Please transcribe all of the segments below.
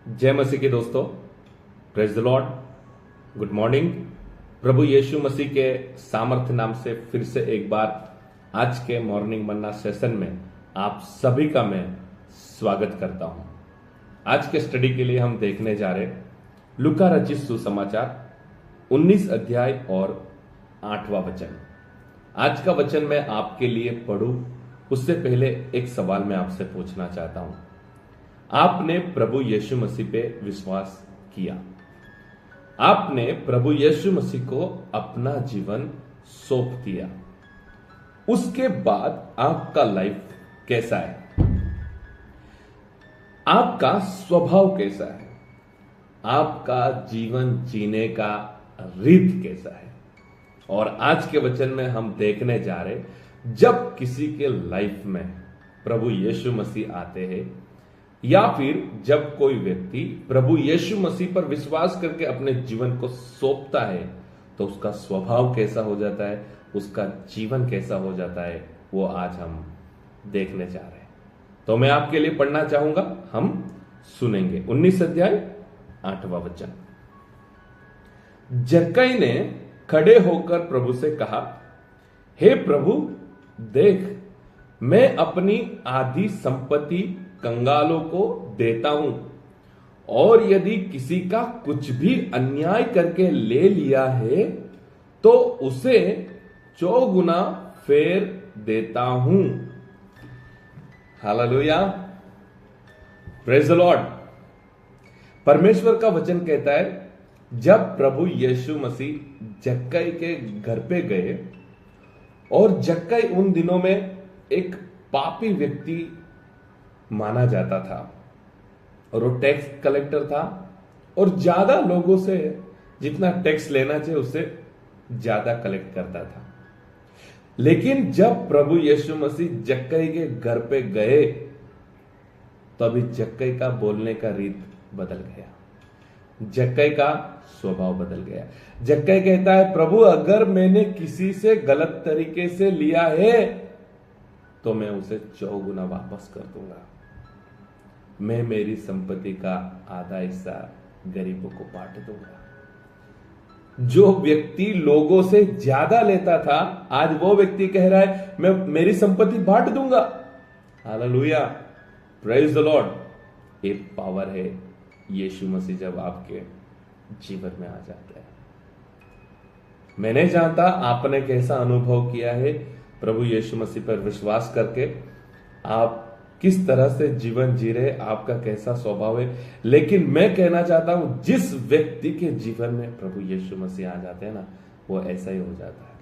जय मसीह के दोस्तों, praise the Lord, good morning. प्रभु यीशु मसीह के सामर्थ्य नाम से फिर से एक बार आज के मॉर्निंग मन्ना सेशन में आप सभी का मैं स्वागत करता हूं। आज के स्टडी के लिए हम देखने जा रहे लूका रचित सुसमाचार 19 अध्याय और 8वां वचन। आज का वचन मैं आपके लिए पढ़ूं उससे पहले एक सवाल मैं आपसे पूछना चाहता हूं। आपने प्रभु यीशु मसीह पे विश्वास किया, आपने प्रभु यीशु मसीह को अपना जीवन सौंप दिया, उसके बाद आपका लाइफ कैसा है, आपका स्वभाव कैसा है, आपका जीवन जीने का रीत कैसा है। और आज के वचन में हम देखने जा रहे जब किसी के लाइफ में प्रभु यीशु मसीह आते हैं या फिर जब कोई व्यक्ति प्रभु यीशु मसीह पर विश्वास करके अपने जीवन को सौंपता है तो उसका स्वभाव कैसा हो जाता है, उसका जीवन कैसा हो जाता है, वो आज हम देखने जा रहे हैं। तो मैं आपके लिए पढ़ना चाहूंगा, हम सुनेंगे 19 अध्याय 8वां वचन। जक्कई ने खड़े होकर प्रभु से कहा, हे प्रभु, देख मैं अपनी आधी संपत्ति कंगालों को देता हूं, और यदि किसी का कुछ भी अन्याय करके ले लिया है तो उसे 4 गुना फेर देता हूं। Hallelujah, praise the Lord. परमेश्वर का वचन कहता है जब प्रभु यीशु मसीह जक्कई के घर पे गए, और जक्कई उन दिनों में एक पापी व्यक्ति माना जाता था और वो टैक्स कलेक्टर था, और ज्यादा लोगों से जितना टैक्स लेना चाहिए उससे ज्यादा कलेक्ट करता था। लेकिन जब प्रभु यीशु मसीह जक्कई के घर पे गए तो अभी जक्कई का बोलने का रीत बदल गया, जक्कई का स्वभाव बदल गया। जक्कई कहता है, प्रभु अगर मैंने किसी से गलत तरीके से लिया है तो मैं उसे 4 गुना वापस कर दूंगा, मैं मेरी संपत्ति का आधा हिस्सा गरीबों को बांट दूंगा। जो व्यक्ति लोगों से ज्यादा लेता था आज वो व्यक्ति कह रहा है मैं मेरी संपत्ति बांट दूंगा। Hallelujah, praise the Lord. एक पावर है यीशु मसीह जब आपके जीवन में आ जाता है। मैं नहीं जानता आपने कैसा अनुभव किया है प्रभु यीशु मसीह पर विश्वास करके, आप किस तरह से जीवन जी रहे, आपका कैसा स्वभाव है, लेकिन मैं कहना चाहता हूं जिस व्यक्ति के जीवन में प्रभु यीशु मसीह आ जाते हैं ना, वो ऐसा ही हो जाता है।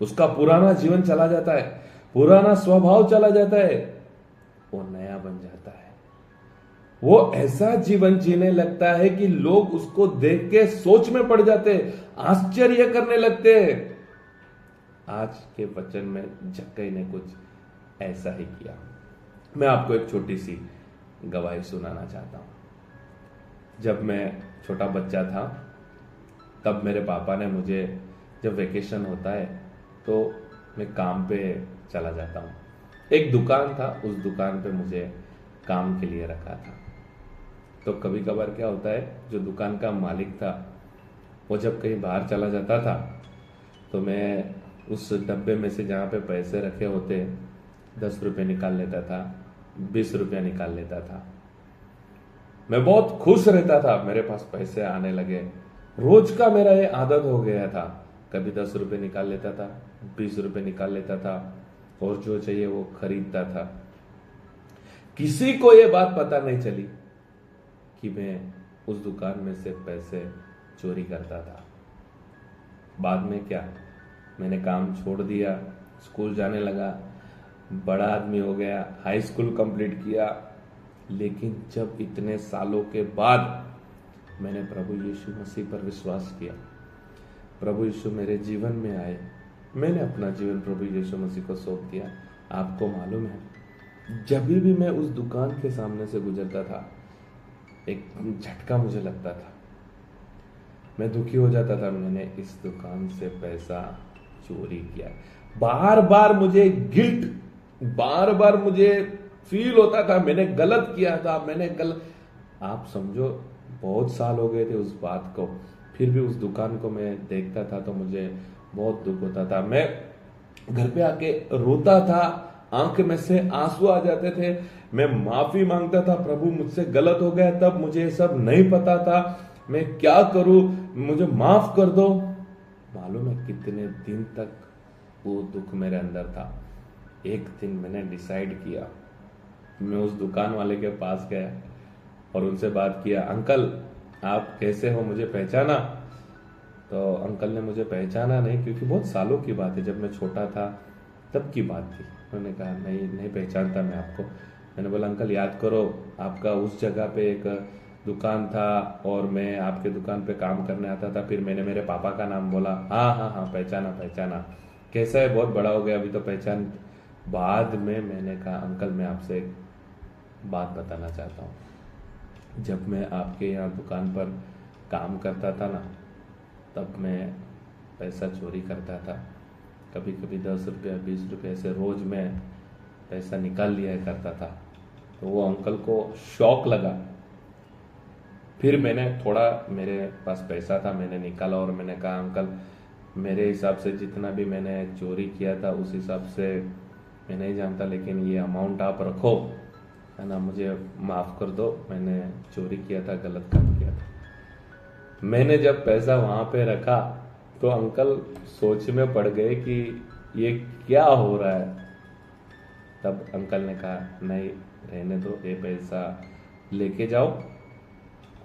उसका पुराना जीवन चला जाता है, पुराना स्वभाव चला जाता है, वो नया बन जाता है। वो ऐसा जीवन जीने लगता है कि लोग उसको देख के सोच में पड़ जाते हैं, आश्चर्य करने लगते हैं। आज के वचन में जक्कई ने कुछ ऐसा ही किया। मैं आपको एक छोटी सी गवाही सुनाना चाहता हूं। जब मैं छोटा बच्चा था तब मेरे पापा ने मुझे, जब वेकेशन होता है तो मैं काम पे चला जाता हूं। एक दुकान था, उस दुकान पे मुझे काम के लिए रखा था। तो कभी कभार क्या होता है, जो दुकान का मालिक था वो जब कहीं बाहर चला जाता था तो मैं उस डब्बे में से जहाँ पे पैसे रखे होते 10 रुपये निकाल लेता था, 20 रुपया निकाल लेता था। मैं बहुत खुश रहता था, मेरे पास पैसे आने लगे। रोज का मेरा ये आदत हो गया था, कभी 10 रुपये निकाल लेता था, 20 रुपये निकाल लेता था, और जो चाहिए वो खरीदता था। किसी को ये बात पता नहीं चली कि मैं उस दुकान में से पैसे चोरी करता था। बाद में क्या, मैंने काम छोड़ दिया, स्कूल जाने लगा, बड़ा आदमी हो गया, हाई स्कूल कंप्लीट किया। लेकिन जब इतने सालों के बाद मैंने प्रभु यीशु मसीह पर विश्वास किया, प्रभु यीशु मेरे जीवन में आए, मैंने अपना जीवन प्रभु यीशु मसीह को सौंप दिया। आपको मालूम है जब भी मैं उस दुकान के सामने से गुजरता था एक झटका मुझे लगता था, मैं दुखी हो जाता था, मैंने इस दुकान से पैसा चोरी किया। बार बार मुझे गिल्ट, बार बार मुझे फील होता था मैंने गलत किया था, मैंने गलत। आप समझो बहुत साल हो गए थे उस बात को, फिर भी उस दुकान को मैं देखता था तो मुझे बहुत दुख होता था। मैं घर पे आके रोता था, आंख में से आंसू आ जाते थे। मैं माफी मांगता था, प्रभु मुझसे गलत हो गया, तब मुझे ये सब नहीं पता था, मैं क्या करूं, मुझे माफ कर दो। मालूम है कितने दिन तक वो दुख मेरे अंदर था। एक दिन मैंने डिसाइड किया, मैं उस दुकान वाले के पास गया और उनसे बात किया, अंकल आप कैसे हो, मुझे पहचाना? तो अंकल ने मुझे पहचाना नहीं, क्योंकि बहुत सालों की बात है, जब मैं छोटा था तब की बात थी। उन्होंने कहा नहीं नहीं पहचानता मैं आपको। मैंने बोला अंकल याद करो, आपका उस जगह पे एक दुकान था और मैं आपके दुकान पे काम करने आता था। फिर मैंने मेरे पापा का नाम बोला, हाँ हाँ हाँ पहचाना पहचाना, कैसा है, बहुत बड़ा हो गया अभी तो पहचान। बाद में मैंने कहा अंकल मैं आपसे एक बात बताना चाहता हूँ, जब मैं आपके यहाँ दुकान पर काम करता था ना, तब मैं पैसा चोरी करता था। कभी कभी 10 रुपया 20 रुपये ऐसे रोज मैं पैसा निकाल लिया करता था। तो वो अंकल को शौक लगा। फिर मैंने थोड़ा, मेरे पास पैसा था, मैंने निकाला और मैंने कहा अंकल मेरे हिसाब से जितना भी मैंने चोरी किया था उस हिसाब से मैं नहीं जानता, लेकिन ये अमाउंट आप रखो, है ना, मुझे माफ़ कर दो, मैंने चोरी किया था, गलत काम किया था। मैंने जब पैसा वहां पे रखा तो अंकल सोच में पड़ गए कि ये क्या हो रहा है। तब अंकल ने कहा नहीं रहने दो, ये पैसा लेके जाओ,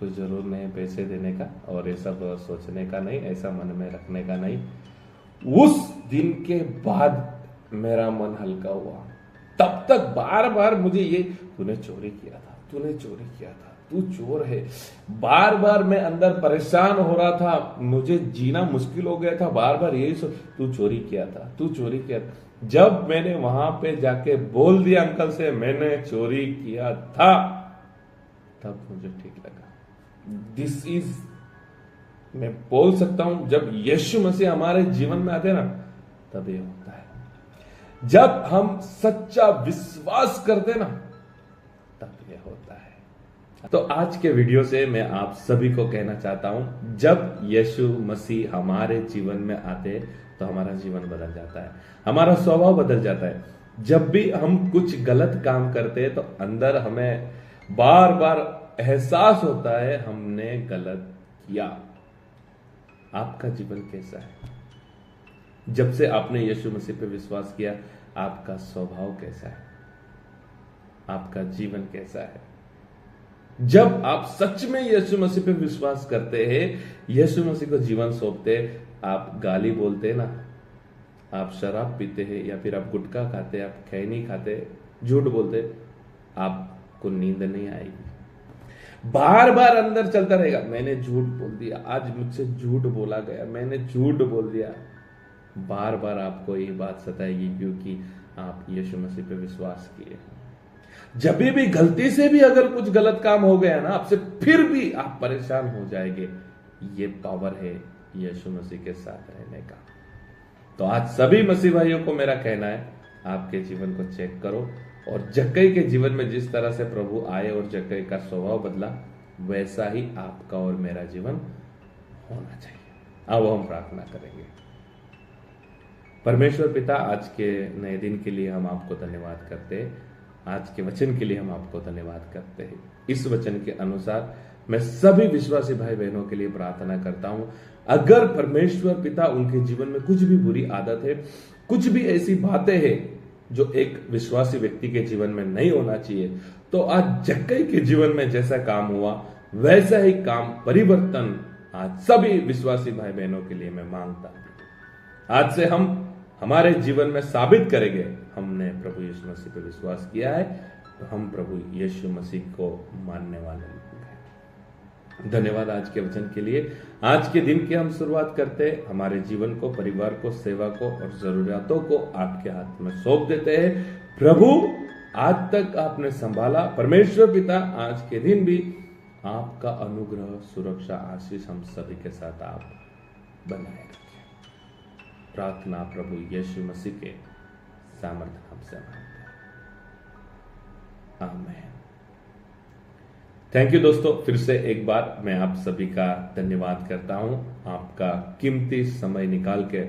कोई जरूर नहीं पैसे देने का और ये सब सोचने का नहीं, ऐसा मन में रखने का नहीं। उस दिन के बाद मेरा मन हल्का हुआ। तब तक बार बार मुझे ये, तूने चोरी किया था, तूने चोरी किया था, तू चोर है, बार बार मैं अंदर परेशान हो रहा था, मुझे जीना मुश्किल हो गया था। बार बार यही तू चोरी किया था, तू चोरी किया था। जब मैंने वहां पे जाके बोल दिया अंकल से मैंने चोरी किया था, तब मुझे ठीक लगा। दिस इज, मैं बोल सकता हूं जब यीशु मसीह हमारे जीवन में आते ना, तब ये होता है। जब हम सच्चा विश्वास करते ना, तब ये होता है। तो आज के वीडियो से मैं आप सभी को कहना चाहता हूं, जब यीशु मसीह हमारे जीवन में आते तो हमारा जीवन बदल जाता है, हमारा स्वभाव बदल जाता है। जब भी हम कुछ गलत काम करते हैं तो अंदर हमें बार बार एहसास होता है हमने गलत किया। आपका जीवन कैसा है? जब से आपने यीशु मसीह पे विश्वास किया, आपका स्वभाव कैसा है? आपका जीवन कैसा है? जब आप सच में यीशु मसीह पे विश्वास करते हैं, यीशु मसीह को जीवन सौंपते, आप गाली बोलते ना, आप शराब पीते हैं या फिर आप गुटखा खाते, आप खैनी खाते, झूठ बोलते, आपको नींद नहीं आएगी। बार बार अंदर चलता रहेगा, मैंने झूठ बोल दिया, आज मुझसे झूठ बोला गया, मैंने झूठ बोल दिया। बार बार आपको ये बात सताएगी, क्योंकि आप यीशु मसीह पे विश्वास किए। जब भी गलती से भी अगर कुछ गलत काम हो गया ना आपसे, फिर भी आप परेशान हो जाएंगे। ये पावर है यीशु मसीह के साथ रहने का। तो आज सभी मसीह भाइयों को मेरा कहना है, आपके जीवन को चेक करो और जक्कई के जीवन में जिस तरह से प्रभु आए और जक्कई का स्वभाव बदला, वैसा ही आपका और मेरा जीवन होना चाहिए। अब हम प्रार्थना करेंगे। परमेश्वर पिता, आज के नए दिन के लिए हम आपको धन्यवाद करते हैं, आज के वचन के लिए हम आपको धन्यवाद करते हैं। इस वचन के अनुसार मैं सभी विश्वासी भाई बहनों के लिए प्रार्थना करता हूं, अगर परमेश्वर पिता उनके जीवन में कुछ भी बुरी आदत है, कुछ भी ऐसी बातें हैं जो एक विश्वासी व्यक्ति के जीवन में नहीं होना चाहिए, तो आज जक्कई के जीवन में जैसा काम हुआ वैसा ही काम परिवर्तन आज सभी विश्वासी भाई बहनों के लिए मैं मांगता हूं। आज से हम हमारे जीवन में साबित करेंगे हमने प्रभु यीशु मसीह पर विश्वास किया है, तो हम प्रभु यीशु मसीह को मानने वाले हैं। धन्यवाद आज के वचन के लिए। आज के दिन की हम शुरुआत करते हैं, हमारे जीवन को, परिवार को, सेवा को और जरूरियातों को आपके हाथ में सौंप देते हैं। प्रभु आज तक आपने संभाला, परमेश्वर पिता आज के दिन भी आपका अनुग्रह, सुरक्षा, आशीष हम सभी के साथ आप बनाए रखें। प्रार्थना प्रभु यीशु मसीह के सामर्थ्य नाम से मांगते हैं, आमीन। थैंक यू दोस्तों, फिर से एक बार मैं आप सभी का धन्यवाद करता हूं। आपका कीमती समय निकाल के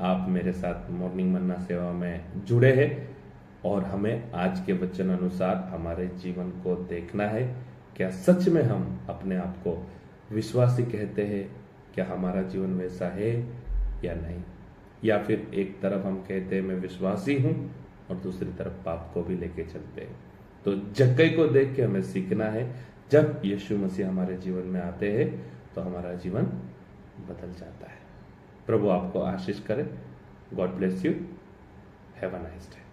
आप मेरे साथ मॉर्निंग मन्ना सेवा में जुड़े हैं और हमें आज के वचन अनुसार हमारे जीवन को देखना है। क्या सच में हम अपने आप को विश्वासी कहते हैं? क्या हमारा जीवन वैसा है या नहीं? या फिर एक तरफ हम कहते हैं मैं विश्वासी हूं और दूसरी तरफ पाप को भी लेके चलते हैं। तो जक्कई को देख के हमें सीखना है, जब यीशु मसीह हमारे जीवन में आते हैं तो हमारा जीवन बदल जाता है। प्रभु आपको आशीष करे। God bless you. Have a nice day.